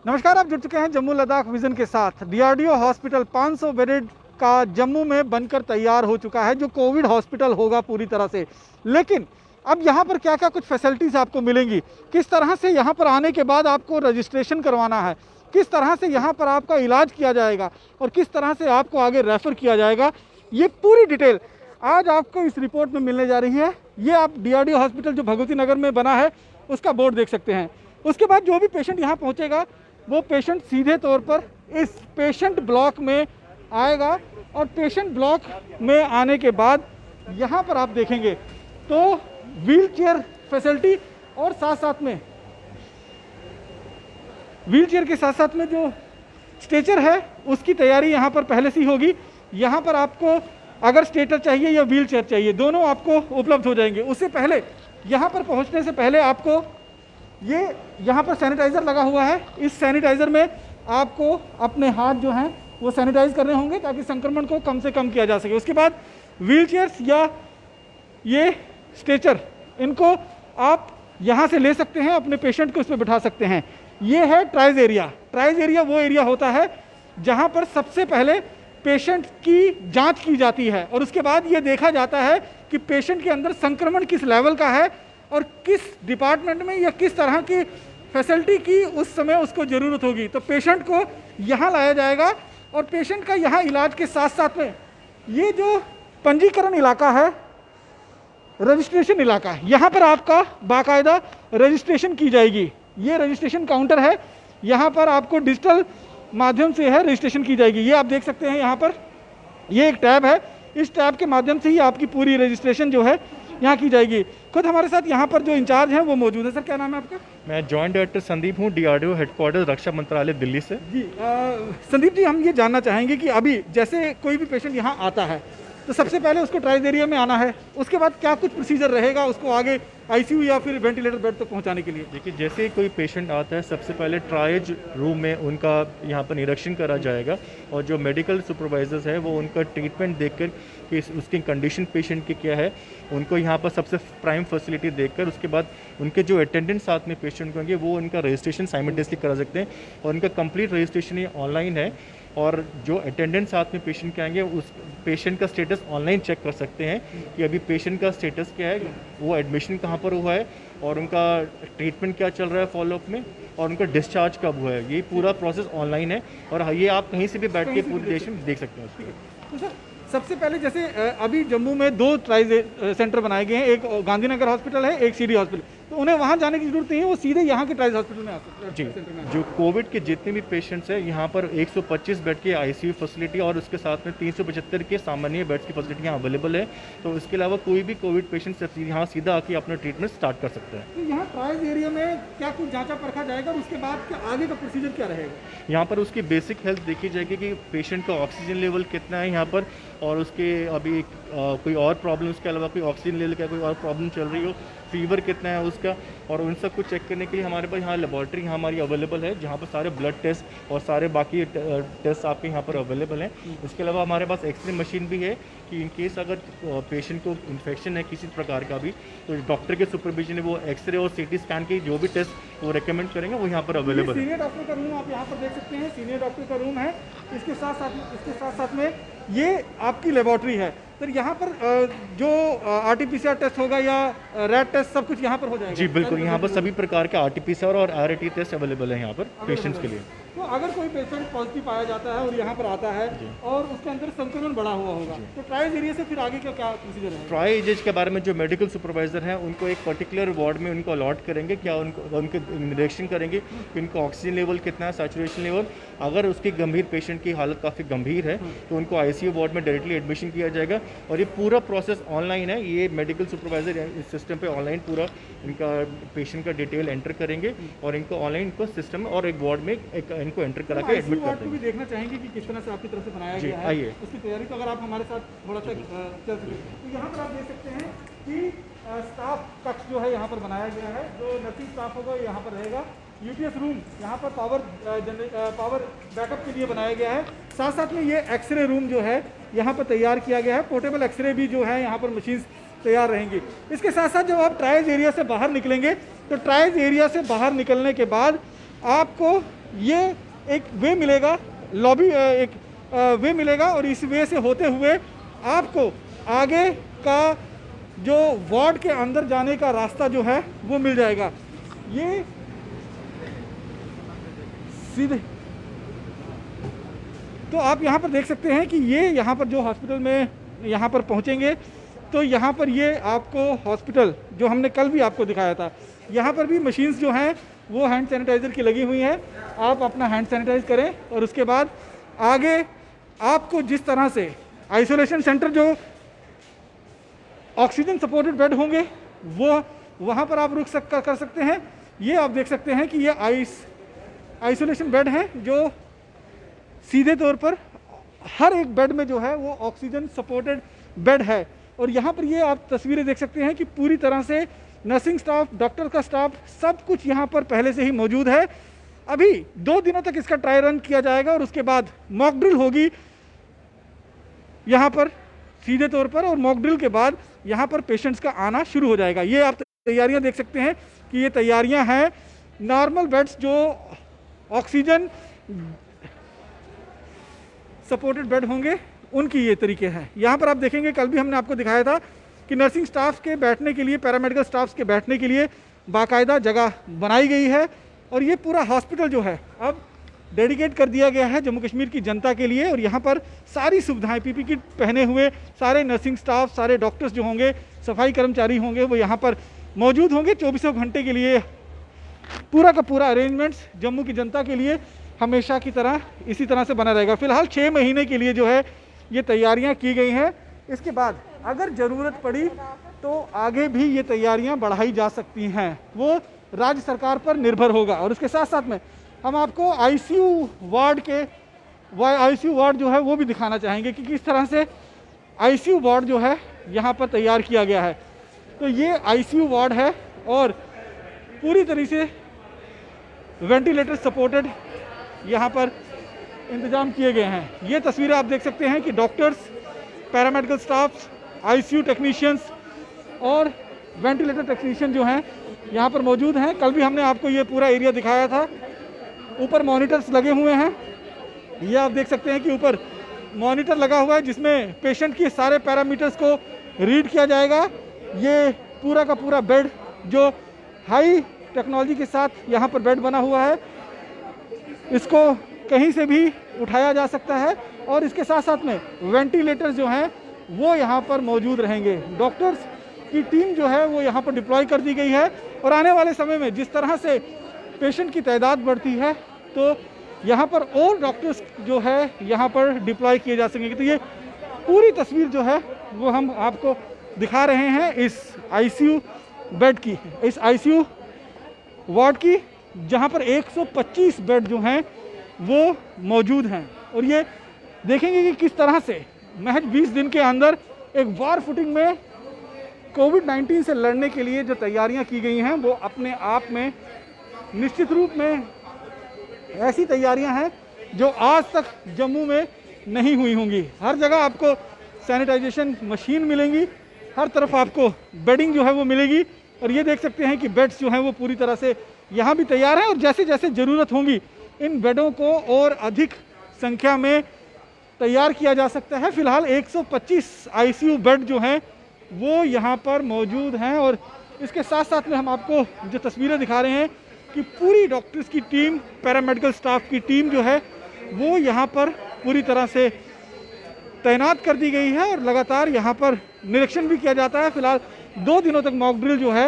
नमस्कार, आप जुड़ चुके हैं जम्मू लद्दाख विजन के साथ। डीआरडीओ हॉस्पिटल 500 बेडेड का जम्मू में बनकर तैयार हो चुका है, जो कोविड हॉस्पिटल होगा पूरी तरह से। लेकिन अब यहाँ पर क्या क्या कुछ फैसिलिटीज़ आपको मिलेंगी, किस तरह से यहाँ पर आने के बाद आपको रजिस्ट्रेशन करवाना है, किस तरह से यहाँ पर आपका इलाज किया जाएगा और किस तरह से आपको आगे रेफ़र किया जाएगा, ये पूरी डिटेल आज आपको इस रिपोर्ट में मिलने जा रही है। ये आप डीआरडीओ हॉस्पिटल जो भगवती नगर में बना है उसका बोर्ड देख सकते हैं। उसके बाद जो भी पेशेंट यहाँ पहुँचेगा वो पेशेंट सीधे तौर पर इस पेशेंट ब्लॉक में आएगा और पेशेंट ब्लॉक में आने के बाद यहाँ पर आप देखेंगे तो व्हील चेयर फैसिलिटी और साथ साथ में व्हील चेयर के साथ साथ में जो स्ट्रेचर है उसकी तैयारी यहाँ पर पहले से ही होगी। यहाँ पर आपको अगर स्ट्रेचर चाहिए या व्हील चेयर चाहिए, दोनों आपको उपलब्ध हो जाएंगे। उससे पहले यहाँ पर पहुँचने से पहले आपको ये यहाँ पर सैनिटाइज़र लगा हुआ है। इस सैनिटाइज़र में आपको अपने हाथ जो हैं वो सैनिटाइज करने होंगे ताकि संक्रमण को कम से कम किया जा सके। उसके बाद व्हील चेयर्स या ये स्ट्रेचर, इनको आप यहाँ से ले सकते हैं, अपने पेशेंट को इस पर बिठा सकते हैं। ये है ट्राइज एरिया। ट्राइज एरिया वो एरिया होता है जहाँ पर सबसे पहले पेशेंट की जाँच की जाती है और उसके बाद ये देखा जाता है कि पेशेंट के अंदर संक्रमण किस लेवल का है और किस डिपार्टमेंट में या किस तरह की फैसिलिटी की उस समय उसको ज़रूरत होगी। तो पेशेंट को यहाँ लाया जाएगा और पेशेंट का यहाँ इलाज के साथ साथ में ये जो पंजीकरण इलाका है, रजिस्ट्रेशन इलाका है, यहाँ पर आपका बाकायदा रजिस्ट्रेशन की जाएगी। ये रजिस्ट्रेशन काउंटर है, यहाँ पर आपको डिजिटल माध्यम से है रजिस्ट्रेशन की जाएगी। ये आप देख सकते हैं, यहाँ पर ये एक टैब है, इस टैब के माध्यम से ही आपकी पूरी रजिस्ट्रेशन जो है यहाँ की जाएगी। खुद हमारे साथ यहाँ पर जो इंचार्ज हैं वो मौजूद है। सर, क्या नाम है आपका? मैं जॉइंट डायरेक्टर संदीप हूँ, डीआरडीओ हेडक्वार्टर रक्षा मंत्रालय दिल्ली से। जी संदीप जी, हम ये जानना चाहेंगे कि अभी जैसे कोई भी पेशेंट यहाँ आता है तो सबसे पहले उसको ट्राइज एरिया में आना है, उसके बाद क्या कुछ प्रोसीजर रहेगा उसको आगे आईसीयू या फिर वेंटिलेटर बेड तक पहुँचाने के लिए? देखिए, जैसे कोई पेशेंट आता है सबसे पहले ट्राइज रूम में उनका यहाँ पर निरीक्षण करा जाएगा और जो मेडिकल सुपरवाइजर्स है वो उनका ट्रीटमेंट देखकर कि उसकी कंडीशन पेशेंट की क्या है उनको यहाँ पर सबसे प्राइम फैसिलिटी देखकर उसके बाद उनके जो अटेंडेंट साथ में पेशेंट होंगे वो उनका रजिस्ट्रेशन साइमल्टेनियसली करा सकते हैं और उनका कंप्लीट रजिस्ट्रेशन ये ऑनलाइन है। और जो अटेंडेंट साथ में पेशेंट के आएंगे उस पेशेंट का स्टेटस ऑनलाइन चेक कर सकते हैं कि अभी पेशेंट का स्टेटस क्या है, वो एडमिशन कहाँ पर हुआ है और उनका ट्रीटमेंट क्या चल रहा है फॉलोअप में और उनका डिस्चार्ज कब हुआ है। ये पूरा प्रोसेस ऑनलाइन है और ये आप कहीं से भी बैठ के पूरे देश में देख सकते हैं उसको। तो सर, सबसे पहले जैसे अभी जम्मू में 2 ट्राइज सेंटर बनाए गए हैं, एक गांधीनगर हॉस्पिटल है, एक सीडी हॉस्पिटल, तो उन्हें वहाँ जाने की जरूरत नहीं है, वो सीधे यहाँ के ट्राइज हॉस्पिटल में आ सकते हैं। जी, जो कोविड के जितने भी पेशेंट्स हैं यहाँ पर 125 बेड की आईसीयू फैसिलिटी और उसके साथ में 375 के सामान्य बेड्स की फैसिलिटी यहाँ अवेलेबल है। तो इसके अलावा कोई भी कोविड पेशेंट यहाँ सीधा आके अपना ट्रीटमेंट स्टार्ट कर सकता है। तो यहाँ ट्राइज एरिया में क्या कुछ जांचा परखा जाएगा और उसके बाद क्या आगे का प्रोसीजर क्या रहेगा? यहाँ पर उसकी बेसिक हेल्थ देखी जाएगी कि पेशेंट का ऑक्सीजन लेवल कितना है यहाँ पर और उसके अभी कोई और प्रॉब्लम, उसके अलावा कोई ऑक्सीजन लेवल का कोई और प्रॉब्लम चल रही हो, फीवर कितना है उसका, और उन सब को चेक करने के लिए हमारे पास यहाँ लेबॉर्ट्री यहाँ हमारी अवेलेबल है जहाँ पर सारे ब्लड टेस्ट और सारे बाकी टेस्ट आपके यहाँ पर अवेलेबल हैं। इसके अलावा हमारे पास एक्सरे मशीन भी है कि इन केस अगर पेशेंट को इन्फेक्शन है किसी प्रकार का भी तो डॉक्टर के सुपरविजन में वो एक्सरे और सीटी स्कैन के जो भी टेस्ट वो रेकमेंड करेंगे वो यहाँ पर अवेलेबल है। सीनियर डॉक्टर का रूम आप यहाँ पर देख सकते हैं, सीनियर डॉक्टर का रूम है। इसके साथ साथ में ये आपकी लेबॉर्ट्री है। सर, यहाँ पर जो आरटीपीसीआर टेस्ट होगा या रैट टेस्ट सब कुछ यहाँ पर हो जाएगा? जी बिल्कुल, यहाँ पर सभी प्रकार के आरटीपीसीआर और आरटी टेस्ट अवेलेबल है यहाँ पर पेशेंट्स के लिए। तो अगर कोई पेशेंट पॉजिटिव पाया जाता है और यहाँ पर आता है और उसके अंदर संक्रमण बढ़ा हुआ होगा तो ट्राइज एरिया से फिर आगे का क्या प्रोसीजर है? ट्राइज एज के बारे में जो मेडिकल सुपरवाइजर हैं उनको एक पर्टिकुलर वार्ड में उनको अलॉट करेंगे, क्या उनके निरीक्षण करेंगे कि उनका ऑक्सीजन लेवल कितना है, सैचुरेशन लेवल। अगर उसकी गंभीर पेशेंट की हालत काफ़ी गंभीर है तो उनको आईसीयू वार्ड में डायरेक्टली एडमिशन किया जाएगा और ये पूरा प्रोसेस ऑनलाइन है। ये मेडिकल सुपरवाइजर इस सिस्टम पे ऑनलाइन पूरा इनका पेशेंट का डिटेल एंटर करेंगे और इनको ऑनलाइन इनको सिस्टम में और एक वार्ड में इनको एंटर करा के एडमिट कर देंगे। भी देखना चाहेंगे कि किस तरह से आपकी तरफ से बनाया गया है। आइए, उसकी तैयारी तो अगर आप हमारे साथ थोड़ा सा चल सके तो यहाँ पर आप देख सकते हैं कि स्टाफ कक्ष जो है यहाँ पर बनाया गया है। जो नर्सिंग स्टाफ होगा यहाँ पर रहेगा। यूपीएस रूम यहाँ पर पावर बैकअप के लिए बनाया गया है। साथ साथ में ये एक्सरे रूम जो है यहाँ पर तैयार किया गया है। पोर्टेबल एक्सरे भी जो है यहाँ पर मशीन्स तैयार रहेंगी। इसके साथ साथ जब आप ट्राइज एरिया से बाहर निकलेंगे तो ट्राइज एरिया से बाहर निकलने के बाद आपको ये एक वे मिलेगा, लॉबी एक वे मिलेगा और इस वे से होते हुए आपको आगे का जो वार्ड के अंदर जाने का रास्ता जो है वो मिल जाएगा। ये सीधे तो आप यहाँ पर देख सकते हैं कि ये यहाँ पर जो हॉस्पिटल में यहाँ पर पहुँचेंगे तो यहाँ पर ये आपको हॉस्पिटल जो हमने कल भी आपको दिखाया था, यहाँ पर भी मशीन्स जो हैं वो हैंड सैनिटाइज़र की लगी हुई हैं। आप अपना हैंड सैनिटाइज करें और उसके बाद आगे आपको जिस तरह से आइसोलेशन सेंटर जो ऑक्सीजन सपोर्टेड बेड होंगे वो वहाँ पर आप कर सकते हैं। ये आप देख सकते हैं कि ये आइसोलेशन बेड हैं जो सीधे तौर पर हर एक बेड में जो है वो ऑक्सीजन सपोर्टेड बेड है। और यहाँ पर ये आप तस्वीरें देख सकते हैं कि पूरी तरह से नर्सिंग स्टाफ, डॉक्टर का स्टाफ, सब कुछ यहाँ पर पहले से ही मौजूद है। अभी 2 दिनों तक इसका ट्राई रन किया जाएगा और उसके बाद मॉक ड्रिल होगी यहाँ पर सीधे तौर पर, और मॉक ड्रिल के बाद यहाँ पर पेशेंट्स का आना शुरू हो जाएगा। ये आप तैयारियाँ देख सकते हैं कि ये तैयारियाँ हैं। नॉर्मल बेड्स जो ऑक्सीजन सपोर्टेड बेड होंगे उनकी ये तरीके हैं। यहाँ पर आप देखेंगे, कल भी हमने आपको दिखाया था कि नर्सिंग स्टाफ के बैठने के लिए, पैरामेडिकल स्टाफ के बैठने के लिए बाकायदा जगह बनाई गई है और ये पूरा हॉस्पिटल जो है अब डेडिकेट कर दिया गया है जम्मू कश्मीर की जनता के लिए। और यहाँ पर सारी सुविधाएं, पीपी किट पहने हुए सारे नर्सिंग स्टाफ, सारे डॉक्टर्स जो होंगे, सफाई कर्मचारी होंगे, वो यहाँ पर मौजूद होंगे 24 घंटे के लिए। पूरा का पूरा अरेंजमेंट्स जम्मू की जनता के लिए हमेशा की तरह इसी तरह से बना रहेगा। फिलहाल 6 महीने के लिए जो है ये तैयारियां की गई हैं। इसके बाद अगर ज़रूरत पड़ी तो आगे भी ये तैयारियां बढ़ाई जा सकती हैं, वो राज्य सरकार पर निर्भर होगा। और उसके साथ साथ में हम आपको आईसीयू वार्ड जो है वो भी दिखाना चाहेंगे कि किस तरह से आईसीयू वार्ड जो है यहाँ पर तैयार किया गया है। तो ये आईसीयू वार्ड है और पूरी तरीके से वेंटिलेटर सपोर्टेड यहाँ पर इंतजाम किए गए हैं। ये तस्वीरें आप देख सकते हैं कि doctors, paramedical staff, ICU technicians और वेंटिलेटर टेक्नीशियन जो हैं यहाँ पर मौजूद हैं। कल भी हमने आपको ये पूरा एरिया दिखाया था। ऊपर मॉनिटर्स लगे हुए हैं, ये आप देख सकते हैं कि ऊपर मॉनिटर लगा हुआ है जिसमें पेशेंट की सारे पैरामीटर्स को रीड किया जाएगा। ये पूरा का पूरा बेड जो हाई टेक्नोलॉजी के साथ यहाँ पर बेड बना हुआ है, इसको कहीं से भी उठाया जा सकता है। और इसके साथ साथ में वेंटिलेटर्स जो हैं वो यहाँ पर मौजूद रहेंगे। डॉक्टर्स की टीम जो है वो यहाँ पर डिप्लॉय कर दी गई है और आने वाले समय में जिस तरह से पेशेंट की तादाद बढ़ती है तो यहाँ पर और डॉक्टर्स जो है यहाँ पर डिप्लॉय किए जा सकेंगे। तो ये पूरी तस्वीर जो है वो हम आपको दिखा रहे हैं इस आईसीयू बेड की, इस आईसीयू वार्ड की, जहाँ पर 125 बेड जो हैं वो मौजूद हैं। और ये देखेंगे कि किस तरह से महज 20 दिन के अंदर एक वार फुटिंग में कोविड-19 से लड़ने के लिए जो तैयारियां की गई हैं वो अपने आप में निश्चित रूप में ऐसी तैयारियां हैं जो आज तक जम्मू में नहीं हुई होंगी। हर जगह आपको सैनिटाइजेशन मशीन मिलेंगी, हर तरफ आपको बेडिंग जो है वो मिलेगी। और ये देख सकते हैं कि बेड्स जो हैं वो पूरी तरह से यहाँ भी तैयार हैं और जैसे जैसे ज़रूरत होगी इन बेडों को और अधिक संख्या में तैयार किया जा सकता है। फिलहाल 125 आईसीयू बेड जो हैं वो यहाँ पर मौजूद हैं। और इसके साथ साथ में हम आपको जो तस्वीरें दिखा रहे हैं कि पूरी डॉक्टर्स की टीम, पैरामेडिकल स्टाफ की टीम जो है वो यहाँ पर पूरी तरह से तैनात कर दी गई है और लगातार यहाँ पर निरीक्षण भी किया जाता है। फिलहाल 2 दिनों तक मॉक ड्रिल जो है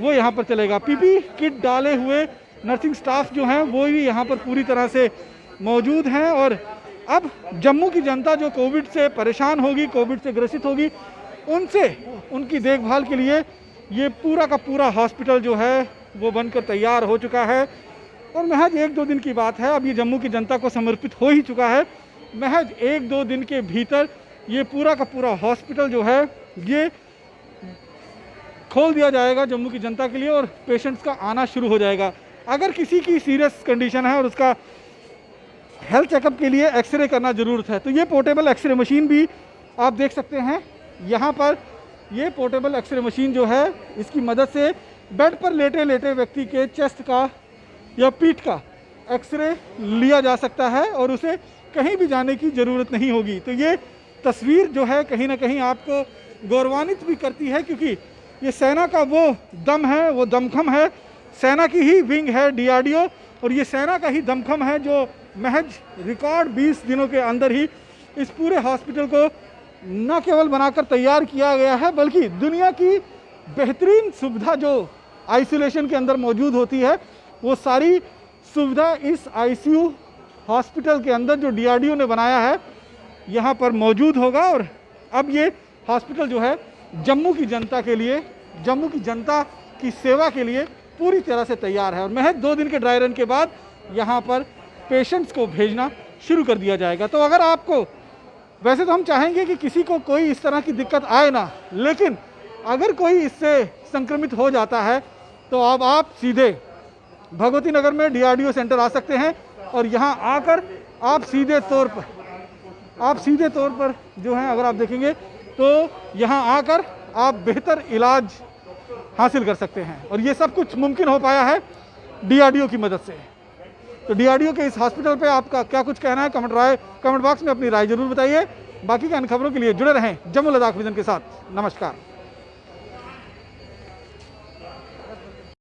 वो यहाँ पर चलेगा। पीपी किट डाले हुए नर्सिंग स्टाफ जो हैं वो भी यहाँ पर पूरी तरह से मौजूद हैं। और अब जम्मू की जनता जो कोविड से परेशान होगी, कोविड से ग्रसित होगी, उनसे उनकी देखभाल के लिए ये पूरा का पूरा हॉस्पिटल जो है वो बनकर तैयार हो चुका है। और महज 1-2 दिन की बात है, अब ये जम्मू की जनता को समर्पित हो ही चुका है। महज 1-2 दिन के भीतर ये पूरा का पूरा हॉस्पिटल जो है ये खोल दिया जाएगा जम्मू की जनता के लिए और पेशेंट्स का आना शुरू हो जाएगा। अगर किसी की सीरियस कंडीशन है और उसका हेल्थ चेकअप के लिए एक्सरे करना ज़रूरत है तो ये पोर्टेबल एक्सरे मशीन भी आप देख सकते हैं यहाँ पर। ये पोर्टेबल एक्सरे मशीन जो है इसकी मदद से बेड पर लेटे लेटे व्यक्ति के चेस्ट का या पीठ का एक्सरे लिया जा सकता है और उसे कहीं भी जाने की ज़रूरत नहीं होगी। तो ये तस्वीर जो है कहीं ना कहीं आपको गौरवान्वित भी करती है, क्योंकि ये सेना का वो दम है, वो दमखम है, सेना की ही विंग है डीआरडीओ, और ये सेना का ही दमखम है जो महज रिकॉर्ड 20 दिनों के अंदर ही इस पूरे हॉस्पिटल को न केवल बनाकर तैयार किया गया है, बल्कि दुनिया की बेहतरीन सुविधा जो आइसोलेशन के अंदर मौजूद होती है, वो सारी सुविधा इस आईसीयू हॉस्पिटल के अंदर जो डीआरडीओ ने बनाया है यहाँ पर मौजूद होगा। और अब ये हॉस्पिटल जो है जम्मू की जनता के लिए, जम्मू की जनता की सेवा के लिए पूरी तरह से तैयार है। और महज 2 दिन के ड्राई रन के बाद यहाँ पर पेशेंट्स को भेजना शुरू कर दिया जाएगा। तो अगर आपको, वैसे तो हम चाहेंगे कि किसी को कोई इस तरह की दिक्कत आए ना, लेकिन अगर कोई इससे संक्रमित हो जाता है तो अब आप सीधे भगवती नगर में डीआरडीओ सेंटर आ सकते हैं और यहाँ आकर आप सीधे तौर पर जो है, अगर आप देखेंगे तो यहाँ आकर आप बेहतर इलाज हासिल कर सकते हैं। और ये सब कुछ मुमकिन हो पाया है डीआरडीओ की मदद से। तो डीआरडीओ के इस हॉस्पिटल पे आपका क्या कुछ कहना है, कमेंट बॉक्स में अपनी राय जरूर बताइए। बाकी की अन्य खबरों के लिए जुड़े रहें जम्मू लद्दाख विजन के साथ। नमस्कार।